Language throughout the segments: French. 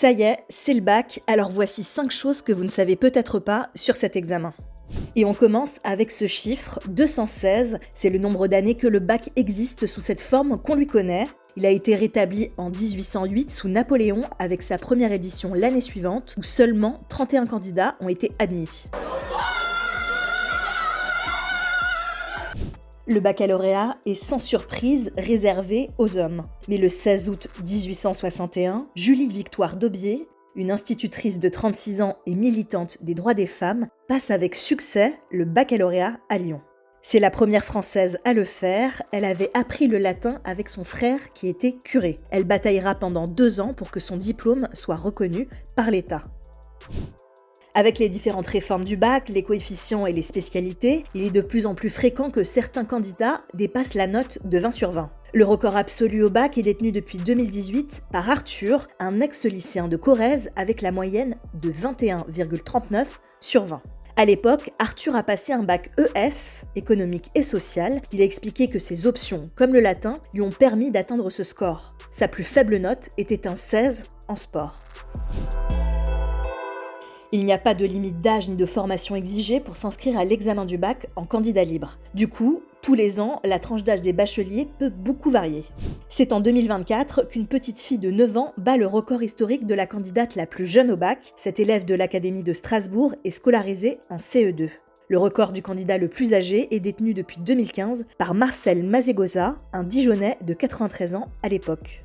Ça y est, c'est le bac, alors voici 5 choses que vous ne savez peut-être pas sur cet examen. Et on commence avec ce chiffre, 216, c'est le nombre d'années que le bac existe sous cette forme qu'on lui connaît. Il a été rétabli en 1808 sous Napoléon avec sa première édition l'année suivante où seulement 31 candidats ont été admis. Le baccalauréat est sans surprise réservé aux hommes. Mais le 16 août 1861, Julie Victoire Daubié, une institutrice de 36 ans et militante des droits des femmes, passe avec succès le baccalauréat à Lyon. C'est la première Française à le faire, elle avait appris le latin avec son frère qui était curé. Elle bataillera pendant 2 ans pour que son diplôme soit reconnu par l'État. Avec les différentes réformes du bac, les coefficients et les spécialités, il est de plus en plus fréquent que certains candidats dépassent la note de 20 sur 20. Le record absolu au bac est détenu depuis 2018 par Arthur, un ex-lycéen de Corrèze avec la moyenne de 21,39 sur 20. À l'époque, Arthur a passé un bac ES, économique et social. Il a expliqué que ses options, comme le latin, lui ont permis d'atteindre ce score. Sa plus faible note était un 16 en sport. Il n'y a pas de limite d'âge ni de formation exigée pour s'inscrire à l'examen du bac en candidat libre. Du coup, tous les ans, la tranche d'âge des bacheliers peut beaucoup varier. C'est en 2024 qu'une petite fille de 9 ans bat le record historique de la candidate la plus jeune au bac. Cette élève de l'Académie de Strasbourg est scolarisée en CE2. Le record du candidat le plus âgé est détenu depuis 2015 par Marcel Mazegoza, un Dijonnais de 93 ans à l'époque.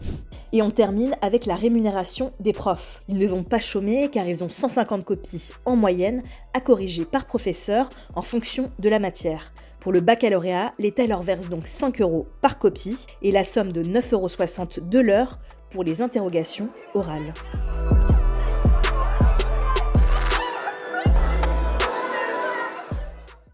Et on termine avec la rémunération des profs. Ils ne vont pas chômer car ils ont 150 copies en moyenne à corriger par professeur en fonction de la matière. Pour le baccalauréat, l'État leur verse donc 5 € par copie et la somme de 9,60 € de l'heure pour les interrogations orales.